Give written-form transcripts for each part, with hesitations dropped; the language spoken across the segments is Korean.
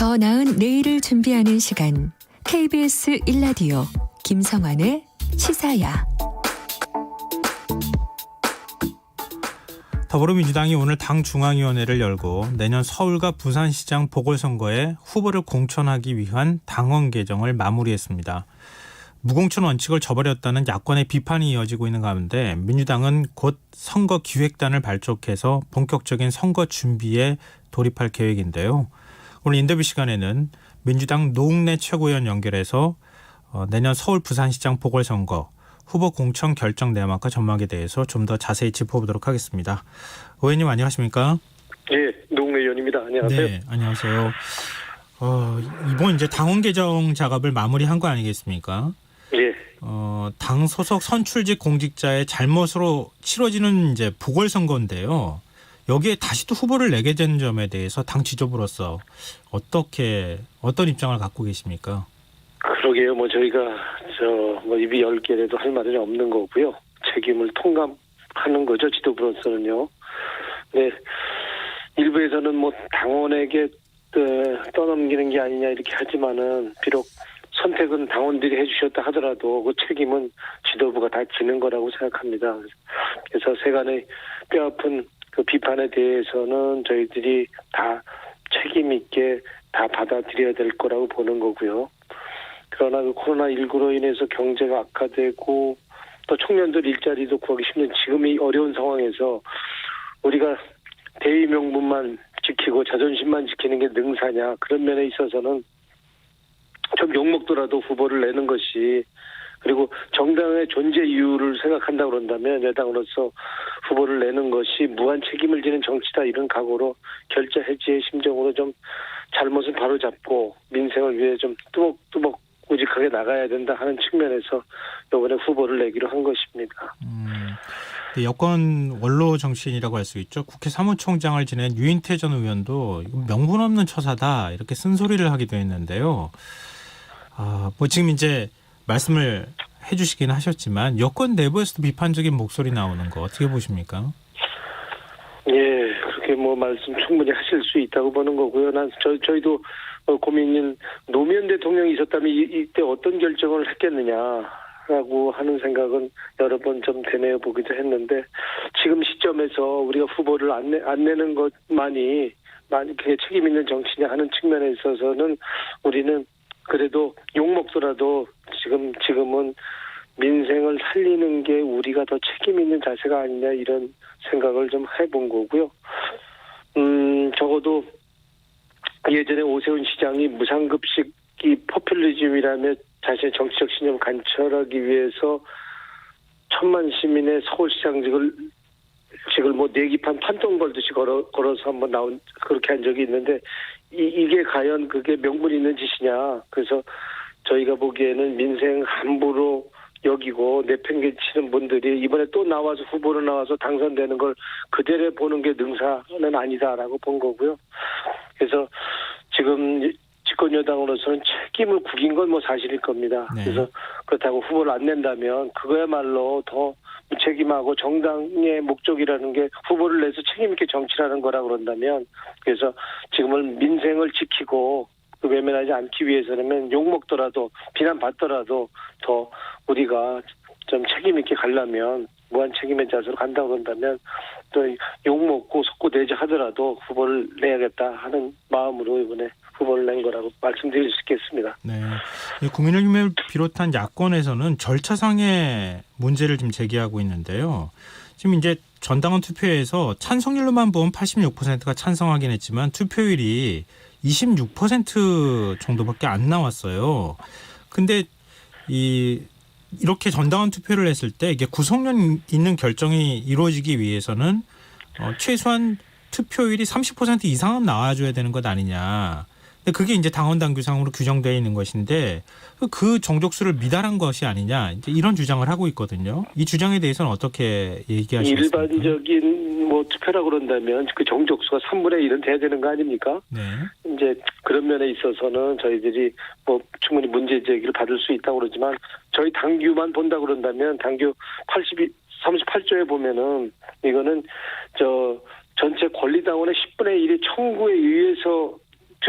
더 나은 내일을 준비하는 시간 KBS 1라디오 김성환의 시사야. 더불어민주당이 오늘 당 중앙위원회를 열고 내년 서울과 부산시장 보궐선거에 후보를 공천하기 위한 당원 개정을 마무리했습니다. 무공천 원칙을 저버렸다는 야권의 비판이 이어지고 있는 가운데 민주당은 곧 선거기획단을 발족해서 본격적인 선거 준비에 돌입할 계획인데요. 오늘 인터뷰 시간에는 민주당 노웅래 최고위원 연결해서 내년 서울 부산시장 보궐선거 후보 공천 결정 내막과 전망에 대해서 좀 더 자세히 짚어보도록 하겠습니다. 의원님 안녕하십니까? 네, 노웅래 의원입니다. 안녕하세요. 네, 안녕하세요. 이번 이제 당원 개정 작업을 마무리한 거 아니겠습니까? 예. 당 소속 선출직 공직자의 잘못으로 치러지는 이제 보궐선거인데요. 여기에 다시 또 후보를 내게 된 점에 대해서 당 지도부로서 어떤 입장을 갖고 계십니까? 그러게요. 저희가 입이 10개라도 할 말은 없는 거고요. 책임을 통감하는 거죠. 지도부로서는요. 네. 일부에서는 당원에게 떠넘기는 게 아니냐 이렇게 하지만은 비록 선택은 당원들이 해주셨다 하더라도 그 책임은 지도부가 다 지는 거라고 생각합니다. 그래서 세간의 뼈아픈 그 비판에 대해서는 저희들이 다 책임 있게 다 받아들여야 될 거라고 보는 거고요. 그러나 그 코로나19로 인해서 경제가 악화되고 또 청년들 일자리도 구하기 힘든 지금 이 어려운 상황에서 우리가 대의 명분만 지키고 자존심만 지키는 게 능사냐, 그런 면에 있어서는 좀 욕먹더라도 후보를 내는 것이, 그리고 정당의 존재 이유를 생각한다 그런다면 여당으로서 후보를 내는 것이 무한 책임을 지는 정치다, 이런 각오로 결자해지의 심정으로 좀 잘못을 바로잡고 민생을 위해 좀 뚜벅뚜벅 우직하게 나가야 된다 하는 측면에서 이번에 후보를 내기로 한 것입니다. 여권 원로 정치인이라고 할 수 있죠. 국회 사무총장을 지낸 유인태 전 의원도 명분 없는 처사다 이렇게 쓴소리를 하기도 했는데요. 지금 이제 말씀을 해주시긴 하셨지만 여권 내부에서도 비판적인 목소리 나오는 거 어떻게 보십니까? 예, 그렇게 말씀 충분히 하실 수 있다고 보는 거고요. 저희도 고민인 노무현 대통령이 있었다면 이때 어떤 결정을 했겠느냐라고 하는 생각은 여러 번 좀 되뇌어 보기도 했는데, 지금 시점에서 우리가 후보를 안 내는 것만이 그게 책임 있는 정치냐 하는 측면에 있어서는 우리는 그래도 욕먹더라도 지금은 민생을 살리는 게 우리가 더 책임 있는 자세가 아니냐, 이런 생각을 좀 해본 거고요. 적어도 예전에 오세훈 시장이 무상급식이 포퓰리즘이라며 자신의 정치적 신념을 관철하기 위해서 1000만 시민의 서울시장직을 내기판 판돈 걸듯이 걸어서 한번 그렇게 한 적이 있는데, 이게 과연 그게 명분 있는 짓이냐. 그래서 저희가 보기에는 민생 함부로 여기고 내팽개치는 분들이 이번에 또 후보로 나와서 당선되는 걸 그대로 보는 게 능사는 아니다라고 본 거고요. 그래서 지금 집권 여당으로서는 책임을 구긴 건 사실일 겁니다. 네. 그래서 그렇다고 후보를 안 낸다면 그거야말로 더 무책임하고 정당의 목적이라는 게 후보를 내서 책임 있게 정치라는 거라 그런다면, 그래서 지금은 민생을 지키고 외면하지 않기 위해서는 욕먹더라도 비난받더라도 더 우리가 좀 책임 있게 가려면 무한 책임의 자세로 간다고 그런다면 또 욕먹고 속고내지 하더라도 후보를 내야겠다 하는 마음으로 이번에 후보를 낸 거라고 말씀드릴 수 있겠습니다. 네, 국민의힘을 비롯한 야권에서는 절차상의 문제를 지금 제기하고 있는데요. 지금 이제 전당원 투표에서 찬성률로만 보면 86%가 찬성하긴 했지만 투표율이 26% 정도밖에 안 나왔어요. 근데 이렇게 전당원 투표를 했을 때 이게 구속력 있는 결정이 이루어지기 위해서는 최소한 투표율이 30% 이상은 나와줘야 되는 것 아니냐. 근데 그게 이제 당원 당규상으로 규정되어 있는 것인데 그 정족수를 미달한 것이 아니냐, 이제 이런 주장을 하고 있거든요. 이 주장에 대해서는 어떻게 얘기하시겠습니까? 일반적인 투표라고 그런다면 그 정족수가 3분의 1은 돼야 되는 거 아닙니까? 네. 이제 그런 면에 있어서는 저희들이 충분히 문제 제기를 받을 수 있다고 그러지만, 저희 당규만 본다 그런다면 당규 38조에 보면은 이거는 전체 권리당원의 10분의 1이 청구에 의해서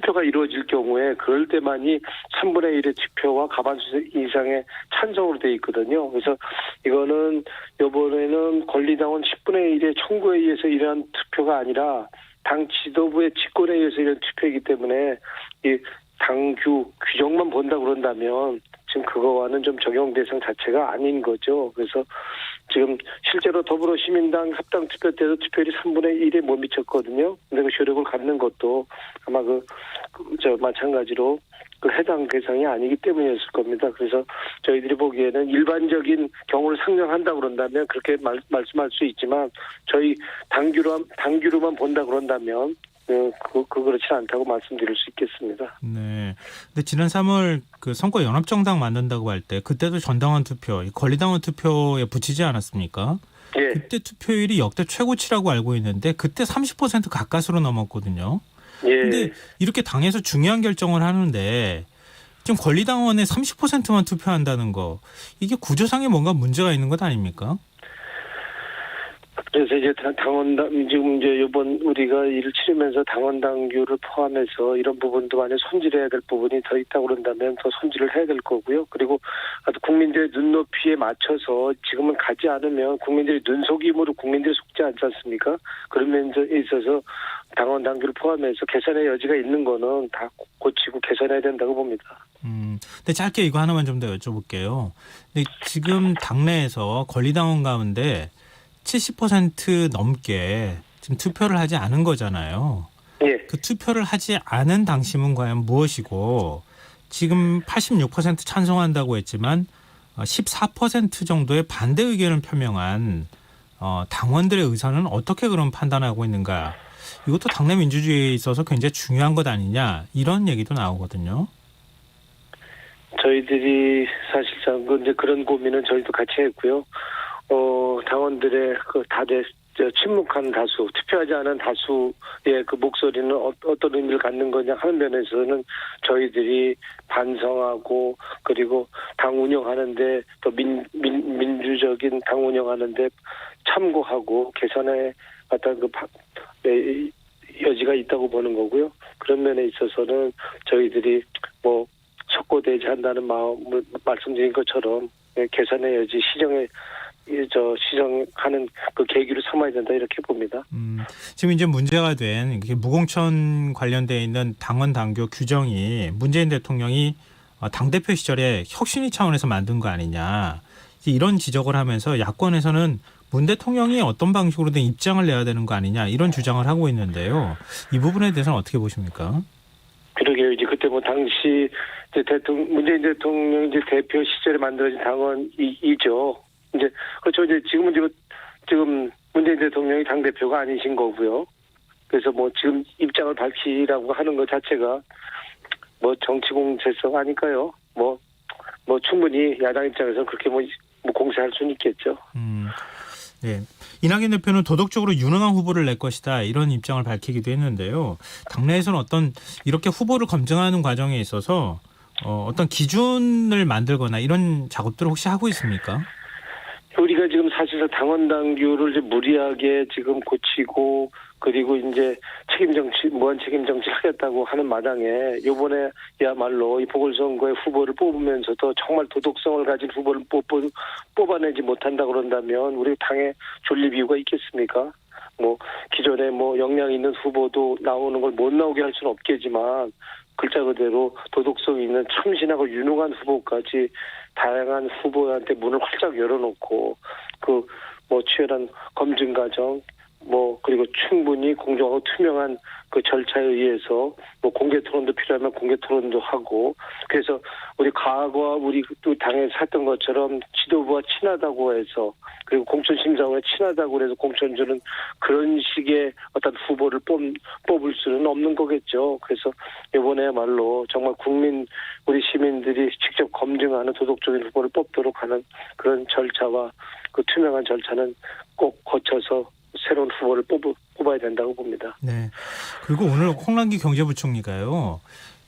투표가 이루어질 경우에 그럴 때만이 3분의 1의 투표와 과반수 이상의 찬성으로 돼 있거든요. 그래서 이거는 이번에는 권리당원 10분의 1의 청구에 의해서 이러한 투표가 아니라 당 지도부의 직권에 의해서 이런 투표이기 때문에 이 당규 규정만 본다 그런다면 지금 그거와는 좀 적용 대상 자체가 아닌 거죠. 그래서 지금 실제로 더불어시민당 합당 투표 때도 투표율이 3분의 1에 못 미쳤거든요. 근데 그 효력을 갖는 것도 아마 마찬가지로 그 해당 대상이 아니기 때문이었을 겁니다. 그래서 저희들이 보기에는 일반적인 경우를 상정한다 그런다면 그렇게 말씀할 수 있지만 저희 당규로만 본다 그런다면 그렇지 않다고 말씀드릴 수 있겠습니다. 네. 근데 지난 3월 그 선거 연합정당 만든다고 할 때 그때도 전당원 투표, 권리당원 투표에 붙이지 않았습니까? 예. 그때 투표율이 역대 최고치라고 알고 있는데 그때 30% 가까스로 넘었거든요. 예. 근데 이렇게 당에서 중요한 결정을 하는데 지금 권리당원의 30%만 투표한다는 거 이게 구조상에 뭔가 문제가 있는 것 아닙니까? 그래서 이제 지금 이제 이번 우리가 일을 치르면서 당원 당규를 포함해서 이런 부분도 만약 손질해야 될 부분이 더 있다고 그런다면 더 손질을 해야 될 거고요. 그리고 국민들의 눈높이에 맞춰서 지금은 가지 않으면 국민들이 눈속임으로 국민들이 속지 않지 않습니까? 그런 면에 있어서 당원 당규를 포함해서 개선의 여지가 있는 거는 다 고치고 개선해야 된다고 봅니다. 근데 짧게 이거 하나만 좀 더 여쭤볼게요. 근데 지금 당내에서 권리당원 가운데 70% 넘게 지금 투표를 하지 않은 거잖아요. 예. 그 투표를 하지 않은 당심은 과연 무엇이고 지금 86% 찬성한다고 했지만 14% 정도의 반대 의견을 표명한 당원들의 의사는 어떻게 그럼 판단하고 있는가. 이것도 당내 민주주의에 있어서 굉장히 중요한 것 아니냐 이런 얘기도 나오거든요. 저희들이 사실상 이제 그런 고민은 저희도 같이 했고요. 당원들의 그 침묵한 다수, 투표하지 않은 다수의 그 목소리는 어떤 의미를 갖는 거냐 하는 면에서는 저희들이 반성하고 그리고 당 운영하는데 또 민주적인 당 운영하는데 참고하고 개선의 어떤 여지가 있다고 보는 거고요. 그런 면에 있어서는 저희들이 촉구되지 않는다는 마음을 말씀드린 것처럼 개선의 여지 시정하는 그 계기로 삼아야 된다 이렇게 봅니다. 지금 이제 문제가 된 무공천 관련돼 있는 당원 당규 규정이 문재인 대통령이 당대표 시절에 혁신위 차원에서 만든 거 아니냐 이런 지적을 하면서 야권에서는 문 대통령이 어떤 방식으로든 입장을 내야 되는 거 아니냐 이런 주장을 하고 있는데요. 이 부분에 대해서는 어떻게 보십니까? 그러게요. 이제 그때 당시 문재인 대통령 이제 대표 시절에 만들어진 당원이죠. 이제 그렇죠. 이제 지금 문재인 대통령이 당 대표가 아니신 거고요. 그래서 지금 입장을 밝히라고 하는 것 자체가 정치 공세성 아닐까요? 충분히 야당 입장에서 그렇게 공세할 수는 있겠죠. 네. 이낙연 대표는 도덕적으로 유능한 후보를 낼 것이다 이런 입장을 밝히기도 했는데요. 당내에서는 이렇게 후보를 검증하는 과정에 있어서 어떤 기준을 만들거나 이런 작업들을 혹시 하고 있습니까? 우리가 지금 사실상 당원 당규를 이제 무리하게 지금 고치고 그리고 이제 무한 책임 정치 하겠다고 하는 마당에 이번에야말로 이 보궐선거의 후보를 뽑으면서도 정말 도덕성을 가진 후보를 뽑아내지 못한다 그런다면 우리 당에 존립 이유가 있겠습니까? 기존에 역량 있는 후보도 나오는 걸 못 나오게 할 수는 없겠지만 글자 그대로 도덕성 있는 참신하고 유능한 후보까지 다양한 후보한테 문을 활짝 열어놓고 치열한 검증 과정 그리고 충분히 공정하고 투명한 그 절차에 의해서 공개 토론도 필요하면 공개 토론도 하고 그래서 우리 과거 우리 또 당에서 했던 것처럼 지도부와 친하다고 해서 그리고 공천 심사원에 친하다고 해서 공천 주는 그런 식의 어떤 후보를 뽑을 수는 없는 거겠죠. 그래서 이번에야말로 정말 우리 시민들이 직접 검증하는 도덕적인 후보를 뽑도록 하는 그런 절차와 그 투명한 절차는 꼭 거쳐서 새로운 후보를 뽑아야 된다고 봅니다. 네. 그리고 오늘 홍남기 경제부총리가요.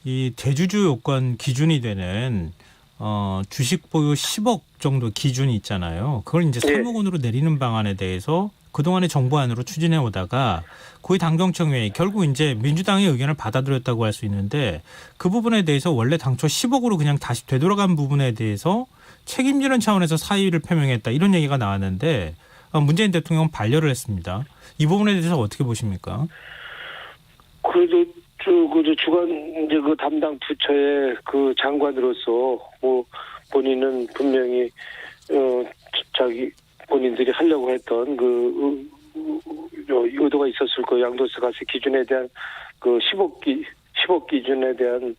이 대주주 요건 기준이 되는 주식 보유 10억 정도 기준이 있잖아요. 그걸 이제 3억 원으로 내리는 방안에 대해서 그동안의 정부안으로 추진해 오다가 고위 당정청회의 결국 이제 민주당의 의견을 받아들였다고 할 수 있는데 그 부분에 대해서 원래 당초 10억으로 그냥 다시 되돌아간 부분에 대해서 책임지는 차원에서 사의를 표명했다 이런 얘기가 나왔는데 문재인 대통령은 반려를 했습니다. 이 부분에 대해서 어떻게 보십니까? 그래도 주간 이제 그 담당 부처의 그 장관으로서 뭐 본인은 분명히 자기 본인들이 하려고 했던 그 의도가 있었을 거예요. 양도세 과세 기준에 대한 그 10억 기준에 대한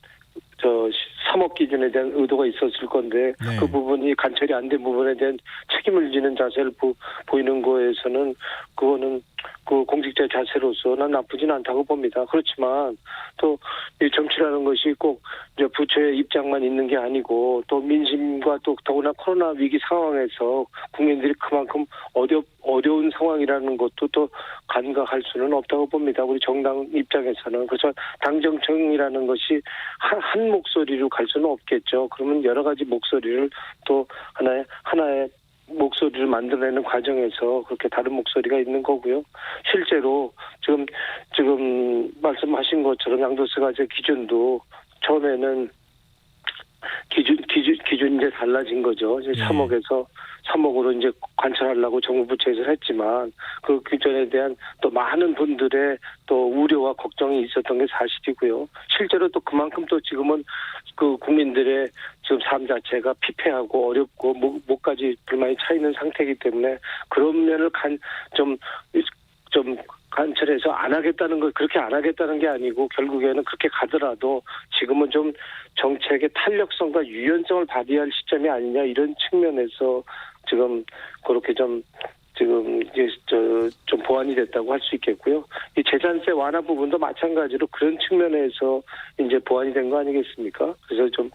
3억 기준에 대한 의도가 있었을 건데 네. 그 부분이 관철이 안 된 부분에 대한 책임을 지는 자세를 보이는 거에서는 그거는 그 공직자 자세로서는 나쁘진 않다고 봅니다. 그렇지만 또 이 정치라는 것이 꼭 이제 부처의 입장만 있는 게 아니고 또 민심과 또 더구나 코로나 위기 상황에서 국민들이 그만큼 어려운 상황이라는 것도 또 간과할 수는 없다고 봅니다. 우리 정당 입장에서는. 그래서 당정청이라는 것이 한 목소리로 갈 수는 없겠죠. 그러면 여러 가지 목소리를 또 하나의 목소리를 만들어내는 과정에서 그렇게 다른 목소리가 있는 거고요. 실제로 지금 말씀하신 것처럼 양도세과세 기준도 처음에는 기준이 이제 달라진 거죠. 이제 3억으로 이제 관찰하려고 정부 부처에서 했지만 그 기준에 대한 또 많은 분들의 또 우려와 걱정이 있었던 게 사실이고요. 실제로 또 그만큼 또 지금은 그 국민들의 지금 삶 자체가 피폐하고 어렵고 목까지 불만이 차 있는 상태이기 때문에 그런 면을 좀 관철해서 안 하겠다는 거 그렇게 안 하겠다는 게 아니고 결국에는 그렇게 가더라도 지금은 좀 정책의 탄력성과 유연성을 발휘할 시점이 아니냐 이런 측면에서 지금 그렇게 지금 이제 좀 보완이 됐다고 할 수 있겠고요. 이 재산세 완화 부분도 마찬가지로 그런 측면에서 이제 보완이 된 거 아니겠습니까? 그래서 좀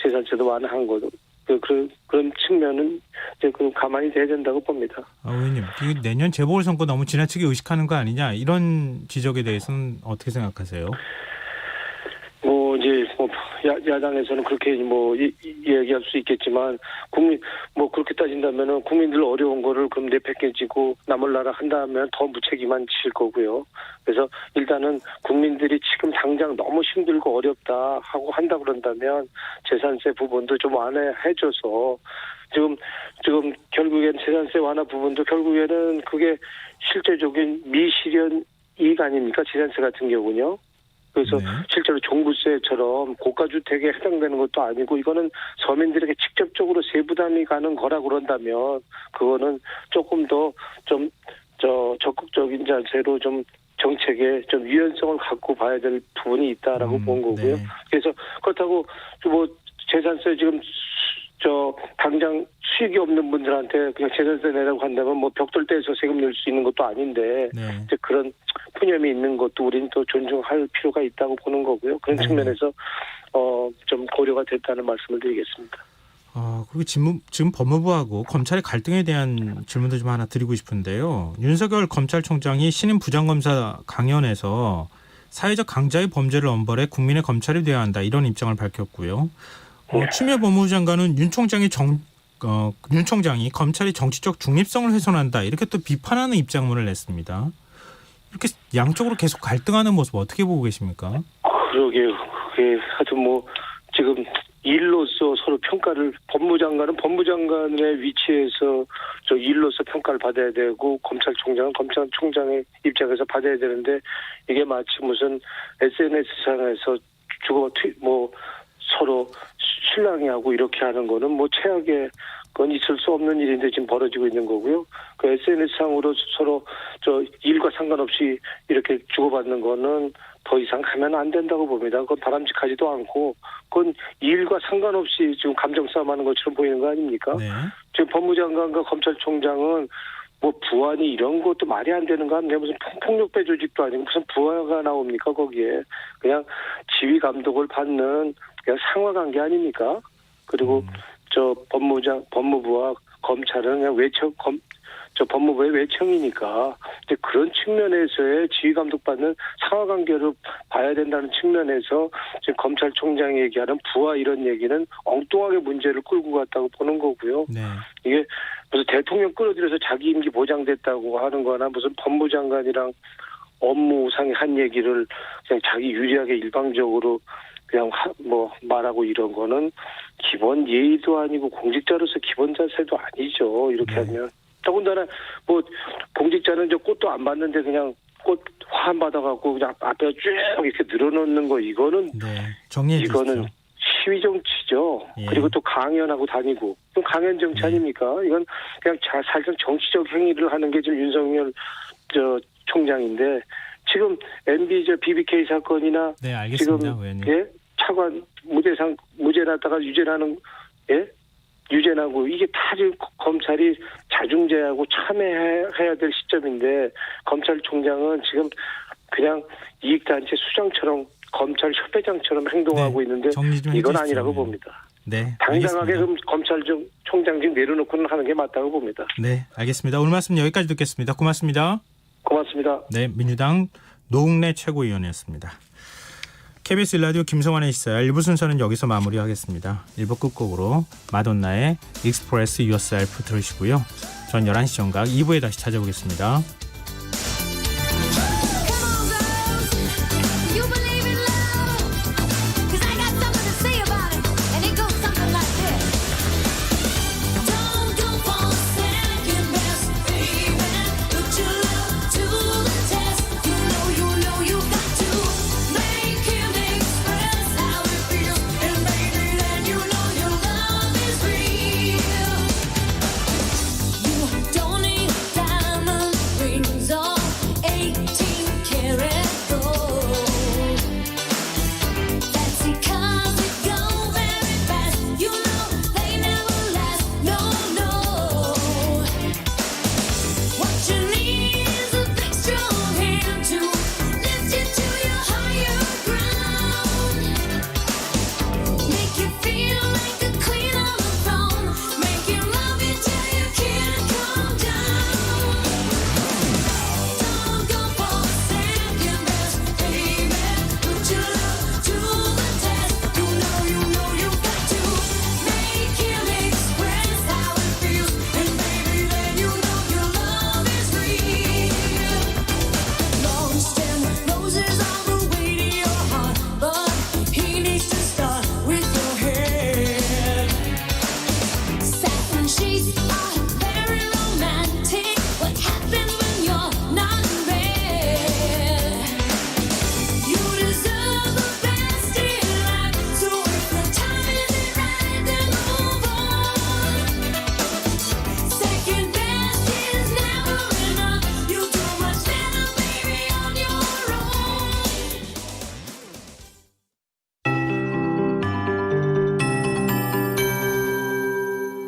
재산세도 완화한 거도. 그런 측면은 이제 가만히 돼야 된다고 봅니다. 의원님, 내년 재보궐선거 너무 지나치게 의식하는 거 아니냐 이런 지적에 대해서는 어떻게 생각하세요? 야당에서는 그렇게 얘기할 수 있겠지만 그렇게 따진다면은 국민들 어려운 거를 그럼 내팽개치고 나몰라라 한다면 더 무책임한 짓일 거고요. 그래서 일단은 국민들이 지금 당장 너무 힘들고 어렵다 하고 한다 그런다면 재산세 부분도 좀 완화해줘서 지금 결국엔 재산세 완화 부분도 결국에는 그게 실제적인 미실현 이익 아닙니까? 재산세 같은 경우는요. 그래서 실제로 종부세처럼 고가주택에 해당되는 것도 아니고 이거는 서민들에게 직접적으로 세부담이 가는 거라 그런다면 그거는 조금 더 적극적인 자세로 좀 정책에 좀 유연성을 갖고 봐야 될 부분이 있다라고 본 거고요. 그래서 그렇다고 재산세 지금 당장 수익이 없는 분들한테 그냥 재산세 내라고 한다면 벽돌 떼서 세금 낼 수 있는 것도 아닌데 이제 그런 푸념이 있는 것도 우리는 또 존중할 필요가 있다고 보는 거고요. 그런 측면에서 좀 고려가 됐다는 말씀을 드리겠습니다. 그리고 지금 법무부하고 검찰의 갈등에 대한 질문도 좀 하나 드리고 싶은데요. 윤석열 검찰총장이 신임 부장검사 강연에서 사회적 강자의 범죄를 엄벌해 국민의 검찰이 되어야 한다 이런 입장을 밝혔고요. 추미애 법무부 장관은 윤 총장이 검찰의 정치적 중립성을 훼손한다 이렇게 또 비판하는 입장문을 냈습니다. 이렇게 양쪽으로 계속 갈등하는 모습 어떻게 보고 계십니까? 그러게요. 하여튼 지금 일로서 서로 평가를 법무장관은 법무장관의 위치에서 일로서 평가를 받아야 되고 검찰총장은 검찰총장의 입장에서 받아야 되는데 이게 마치 무슨 SNS상에서 서로 실랑이하고 이렇게 하는 거는 최악의 그건 있을 수 없는 일인데 지금 벌어지고 있는 거고요. 그 SNS상으로 서로 일과 상관없이 이렇게 주고받는 거는 더 이상 하면 안 된다고 봅니다. 그건 바람직하지도 않고 그건 일과 상관없이 지금 감정 싸움하는 것처럼 보이는 거 아닙니까? 지금 법무장관과 검찰총장은 부안이 이런 것도 말이 안 되는 거 아니에요? 무슨 폭력배 조직도 아니고 무슨 부하가 나옵니까 거기에? 그냥 지휘 감독을 받는 그냥 상하관계 아닙니까? 그리고 법무부와 검찰은 그냥 법무부의 외청이니까 이제 그런 측면에서의 지휘 감독받는 상하관계로 봐야 된다는 측면에서 지금 검찰총장이 얘기하는 부하 이런 얘기는 엉뚱하게 문제를 끌고 갔다고 보는 거고요. 이게 무슨 대통령 끌어들여서 자기 임기 보장됐다고 하는 거나 무슨 법무장관이랑 업무상의 한 얘기를 그냥 자기 유리하게 일방적으로 그냥 말하고 이런 거는 기본 예의도 아니고 공직자로서 기본 자세도 아니죠. 이렇게 하면. 더군다나 공직자는 저 꽃도 안 받는데 그냥 꽃 화안 받아갖고 그냥 앞에 쭉 이렇게 늘어놓는 거 이거는 정리해 주시죠. 이거는 시위 정치죠. 예. 그리고 또 강연하고 다니고 그럼 강연 정치 아닙니까? 이건 그냥 살짝 정치적 행위를 하는 게 지금 윤석열 총장인데 지금 MB BBK 사건이나 네, 알겠습니다, 지금 의원님. 차관 무죄 났다가 유죄나는 유죄나고 이게 다 지금 검찰이 자중재하고 참여해야 될 시점인데 검찰총장은 지금 그냥 이익단체 수장처럼 검찰 협회장처럼 행동하고 있는데 이건 아니라고 봅니다. 네, 당당하게 알겠습니다. 그럼 검찰총장 지금 내려놓고는 하는 게 맞다고 봅니다. 네, 알겠습니다. 오늘 말씀 여기까지 듣겠습니다. 고맙습니다. 고맙습니다. 네, 민주당 노웅래 최고위원이었습니다. KBS 1라디오 김성환의 시사 1부 순서는 여기서 마무리하겠습니다. 1부 끝곡으로 마돈나의 Express Yourself 들으시고요. 전 11시 정각 2부에 다시 찾아오겠습니다.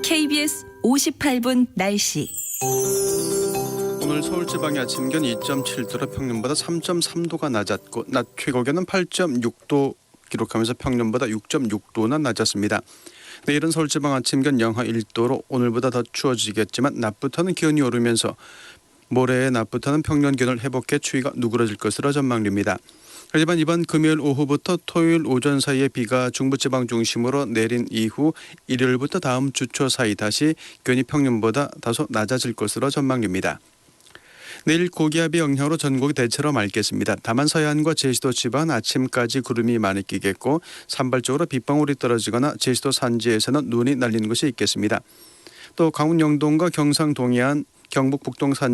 KBS 58분 날씨. 오늘 서울 지방의 아침 기온 2.7도로 평년보다 3.3도가 낮았고 낮 최고 기온은 8.6도 기록하면서 평년보다 6.6도나 낮았습니다. 내일은 서울 지방 아침 기온 영하 1도로 오늘보다 더 추워지겠지만 낮부터는 기온이 오르면서 모레의 낮부터는 평년 기온을 회복해 추위가 누그러질 것으로 전망됩니다. 하지만 이번 금요일 오후부터 토요일 오전 사이에 비가 중부지방 중심으로 내린 이후 일요일부터 다음 주 초 사이 다시 기온이 평년보다 다소 낮아질 것으로 전망됩니다. 내일 고기압의 영향으로 전국이 대체로 맑겠습니다. 다만 서해안과 제주도 지방은 아침까지 구름이 많이 끼겠고 산발적으로 빗방울이 떨어지거나 제주도 산지에서는 눈이 날리는 곳이 있겠습니다. 또 강원 영동과 경상 동해안, 경북 북동 산지